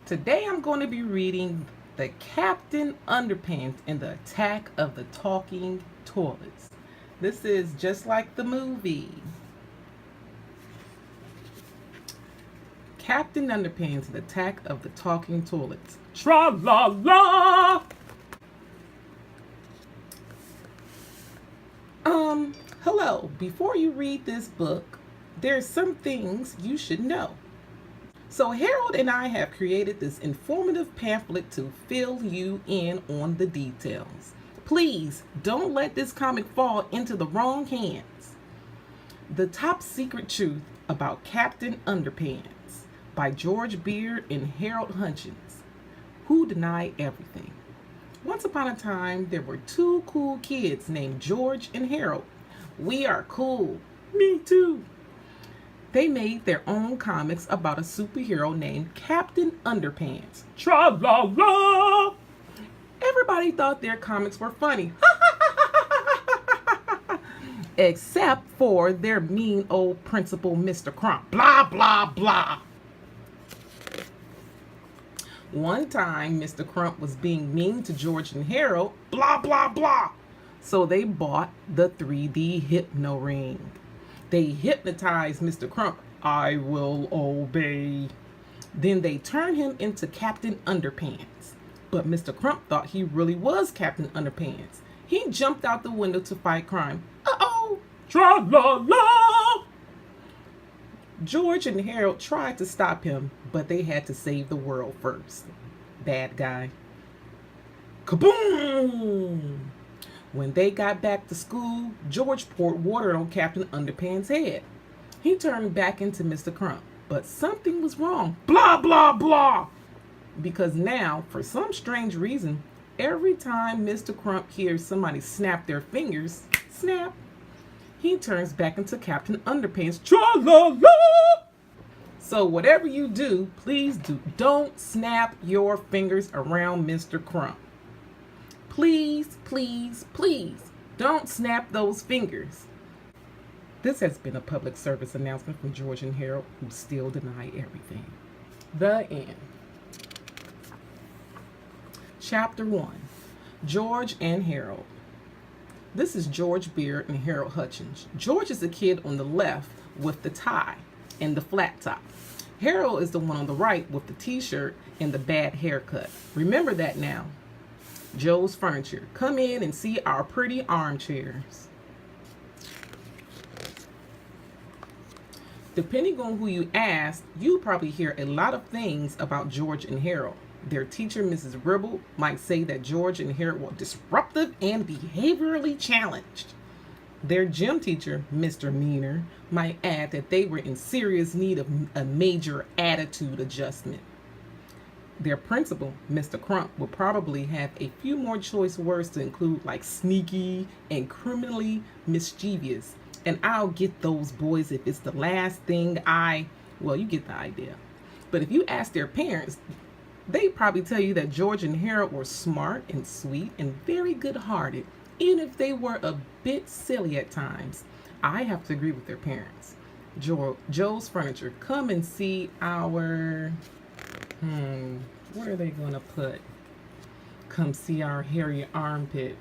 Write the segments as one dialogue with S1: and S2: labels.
S1: Today I'm going to be reading The Captain Underpants and the Attack of the Talking Toilets. This is just like the movie. Captain Underpants and the Attack of the Talking Toilets. Tra-la-la! Hello. Before you read this book, there's some things you should know. So Harold and I have created this informative pamphlet to fill you in on the details. Please don't let this comic fall into the wrong hands. The Top Secret Truth About Captain Underpants by George Beard and Harold Hutchins, who deny everything. Once upon a time, there were two cool kids named George and Harold. We are cool. Me too. They made their own comics about a superhero named Captain Underpants. Tra-la-la! Everybody thought their comics were funny. Except for their mean old principal, Mr. Crump. Blah, blah, blah. One time, Mr. Crump was being mean to George and Harold. Blah, blah, blah. So they bought the 3D Hypno Ring. They hypnotized Mr. Crump. I will obey. Then they turned him into Captain Underpants. But Mr. Crump thought he really was Captain Underpants. He jumped out the window to fight crime. Uh-oh! Tra-la-la! George and Harold tried to stop him, but they had to save the world first. Bad guy. Kaboom! When they got back to school, George poured water on Captain Underpants' head. He turned back into Mr. Crump, but something was wrong. Blah, blah, blah! Because now, for some strange reason, every time Mr. Crump hears somebody snap their fingers, snap, he turns back into Captain Underpants. Tra-la-la! So whatever you do, please don't snap your fingers around Mr. Crump. Please, please, please, don't snap those fingers. This has been a public service announcement from George and Harold, who still deny everything. The end. Chapter 1. George and Harold. This is George Beard and Harold Hutchins. George is the kid on the left with the tie and the flat top. Harold is the one on the right with the t-shirt and the bad haircut. Remember that now. Joe's Furniture. Come in and see our pretty armchairs. Depending on who you ask, you'll probably hear a lot of things about George and Harold. Their teacher, Mrs. Ribble, might say that George and Harold were disruptive and behaviorally challenged. Their gym teacher, Mr. Meaner, might add that they were in serious need of a major attitude adjustment. Their principal, Mr. Crump, will probably have a few more choice words to include, like sneaky and criminally mischievous. And I'll get those boys if it's the last thing well, you get the idea. But if you ask their parents, they probably tell you that George and Harold were smart and sweet and very good-hearted, even if they were a bit silly at times. I have to agree with their parents. Joe's Furniture. Come and see our... what are they going to put? Come see our hairy armpits.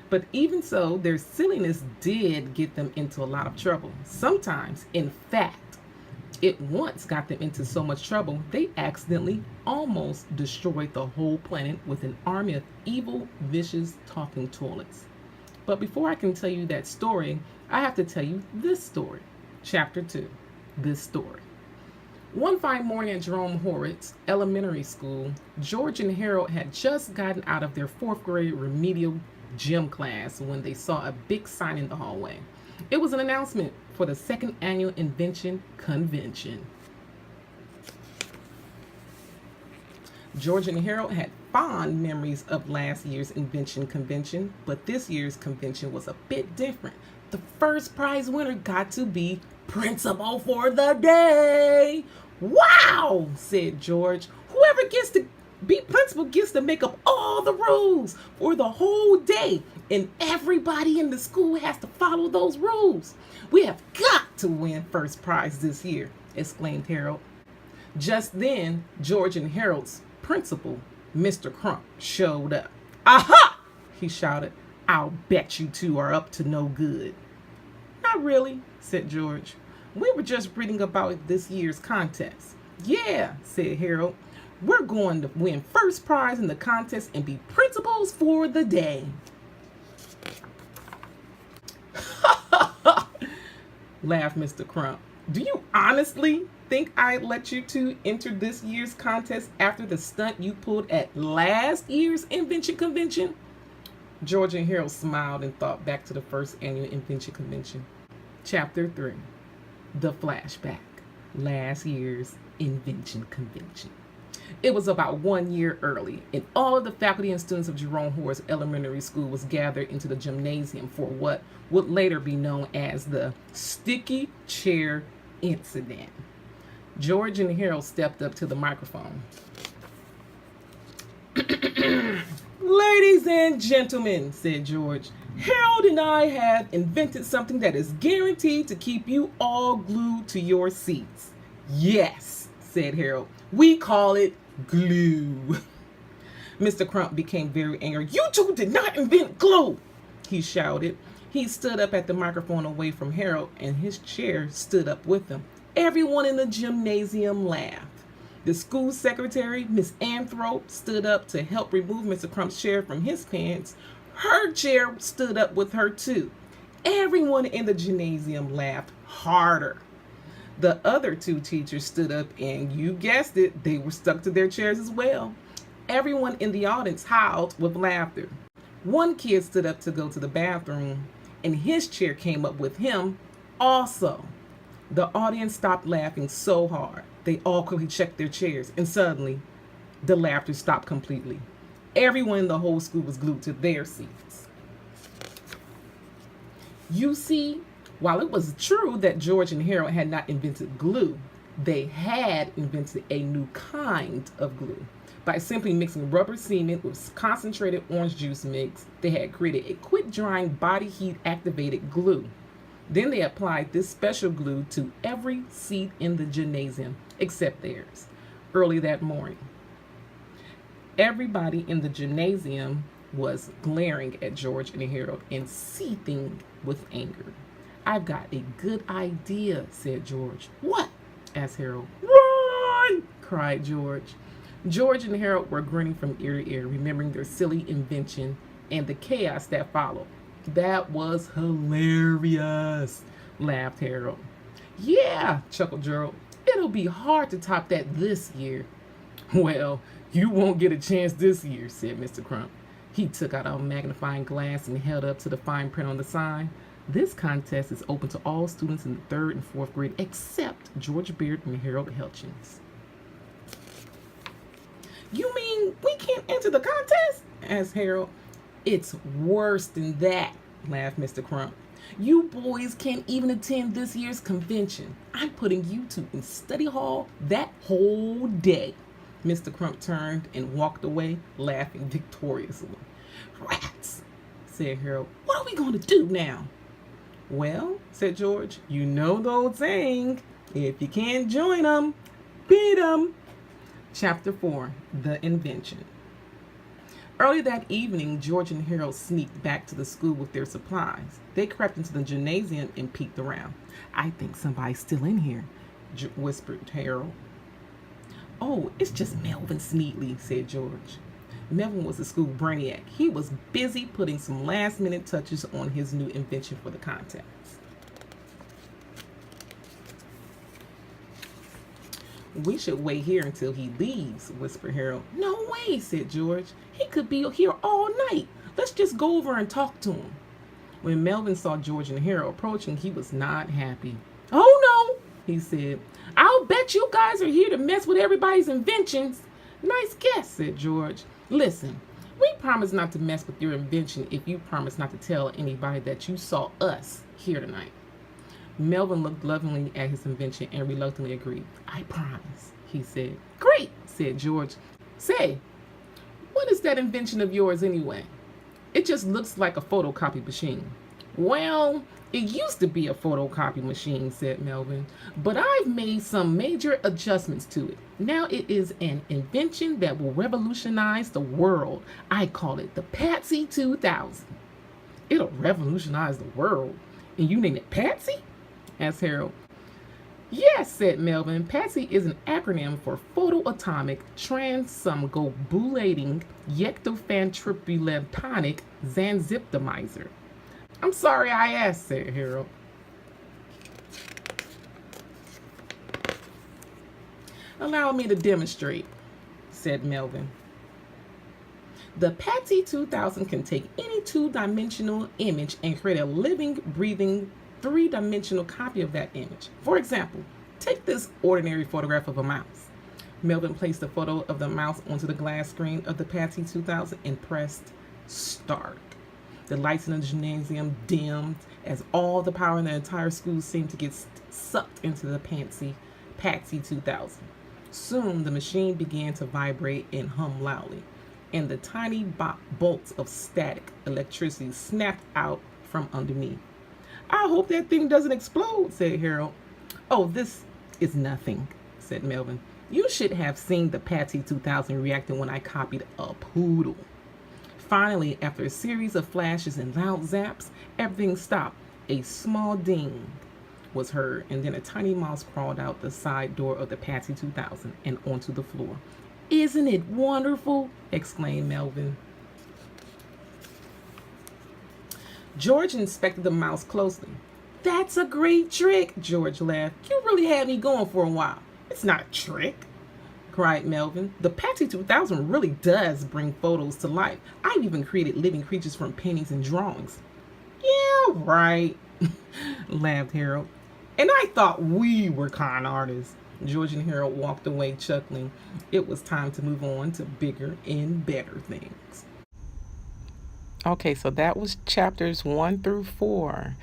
S1: But even so, their silliness did get them into a lot of trouble. Sometimes, in fact, it once got them into so much trouble, they accidentally almost destroyed the whole planet with an army of evil, vicious talking toilets. But before I can tell you that story, I have to tell you this story. Chapter 2. This story. One fine morning at Jerome Horrocks Elementary School, George and Harold had just gotten out of their 4th grade remedial gym class when they saw a big sign in the hallway. It was an announcement for the 2nd annual Invention Convention. George and Harold had fond memories of last year's Invention Convention, but this year's convention was a bit different. The first prize winner got to be principal for the day. Wow, said George. Whoever gets to be principal gets to make up all the rules for the whole day, and everybody in the school has to follow those rules. We have got to win first prize this year, exclaimed Harold. Just then, George and Harold's principal, Mr. Crump, showed up. Aha! He shouted. I'll bet you two are up to no good. Not really, said George. We were just reading about this year's contest. Yeah, said Harold. We're going to win first prize in the contest and be principals for the day. Laughed Mr. Crump. Do you honestly think I'd let you two enter this year's contest after the stunt you pulled at last year's invention convention? George and Harold smiled and thought back to the first annual invention convention. Chapter 3. The Flashback. Last year's invention convention. It was about 1 year early, and all of the faculty and students of Jerome Horace Elementary School was gathered into the gymnasium for what would later be known as the sticky chair incident. George and Harold stepped up to the microphone. Ladies and gentlemen, said George, Harold and I have invented something that is guaranteed to keep you all glued to your seats. Yes, said Harold. We call it glue. Mr. Crump became very angry. You two did not invent glue, he shouted. He stood up at the microphone away from Harold, and his chair stood up with him. Everyone in the gymnasium laughed. The school secretary, Miss Anthrop, stood up to help remove Mr. Crump's chair from his pants. Her chair stood up with her too. Everyone in the gymnasium laughed harder. The other two teachers stood up, and you guessed it, they were stuck to their chairs as well. Everyone in the audience howled with laughter. One kid stood up to go to the bathroom, and his chair came up with him also. The audience stopped laughing so hard, they all quickly checked their chairs, and suddenly, the laughter stopped completely. Everyone in the whole school was glued to their seats. You see, while it was true that George and Harold had not invented glue, they had invented a new kind of glue. By simply mixing rubber cement with concentrated orange juice mix, they had created a quick-drying body heat activated glue. Then they applied this special glue to every seat in the gymnasium, except theirs. Early that morning, everybody in the gymnasium was glaring at George and Harold and seething with anger. I've got a good idea, said George. What? asked Harold. Run! cried George. George and Harold were grinning from ear to ear, remembering their silly invention and the chaos that followed. That was hilarious, laughed Harold. Yeah, chuckled Gerald. It'll be hard to top that this year. Well, you won't get a chance this year, said Mr. Crump. He took out a magnifying glass and held up to the fine print on the sign. This contest is open to all students in the 3rd and 4th grade except George Beard and Harold Helchins. You mean we can't enter the contest? asked Harold. It's worse than that, laughed Mr. Crump. You boys can't even attend this year's convention. I'm putting you two in study hall that whole day. Mr. Crump turned and walked away, laughing victoriously. Rats, said Harold. What are we going to do now? Well, said George, you know the old saying, if you can't join them, beat them. Chapter 4, The Invention. Early that evening, George and Harold sneaked back to the school with their supplies. They crept into the gymnasium and peeked around. I think somebody's still in here, whispered Harold. Oh, it's just Melvin Sneedley, said George. Melvin was the school brainiac. He was busy putting some last-minute touches on his new invention for the contest. We should wait here until he leaves, whispered Harold. No way, said George. He could be here all night. Let's just go over and talk to him. When Melvin saw George and Harold approaching, he was not happy. Oh, no, he said. I'll bet you guys are here to mess with everybody's inventions. Nice guess, said George. Listen, we promise not to mess with your invention if you promise not to tell anybody that you saw us here tonight. Melvin looked lovingly at his invention and reluctantly agreed. I promise, he said. Great, said George. Say, what is that invention of yours anyway? It just looks like a photocopy machine. Well, it used to be a photocopy machine, said Melvin, but I've made some major adjustments to it. Now it is an invention that will revolutionize the world. I call it the Patsy 2000. It'll revolutionize the world. And you name it Patsy? Asked Harold. Yes, said Melvin. Patsy is an acronym for photoatomic transumgobulating yectophantripulentonic zanziptomizer. I'm sorry I asked, said Harold. Allow me to demonstrate, said Melvin. The Patsy 2000 can take any two-dimensional image and create a living, breathing, three-dimensional copy of that image. For example, take this ordinary photograph of a mouse. Melvin placed the photo of the mouse onto the glass screen of the Patsy 2000 and pressed start. The lights in the gymnasium dimmed as all the power in the entire school seemed to get sucked into the Patsy 2000. Soon the machine began to vibrate and hum loudly, and the tiny bolts of static electricity snapped out from underneath. I hope that thing doesn't explode, said Harold. Oh, this is nothing, said Melvin. You should have seen the Patsy 2000 reacting when I copied a poodle. Finally, after a series of flashes and loud zaps, everything stopped. A small ding was heard, and then a tiny mouse crawled out the side door of the Patsy 2000 and onto the floor. Isn't it wonderful? Exclaimed Melvin. George inspected the mouse closely. That's a great trick, George laughed. You really had me going for a while. It's not a trick, cried Melvin. The Patsy 2000 really does bring photos to life. I've even created living creatures from paintings and drawings. Yeah, right, laughed Harold. And I thought we were con artists. George and Harold walked away chuckling. It was time to move on to bigger and better things. Okay, so that was chapters 1 through 4.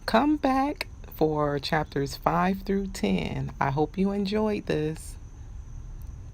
S1: Come back for chapters 5 through 10. I hope you enjoyed this.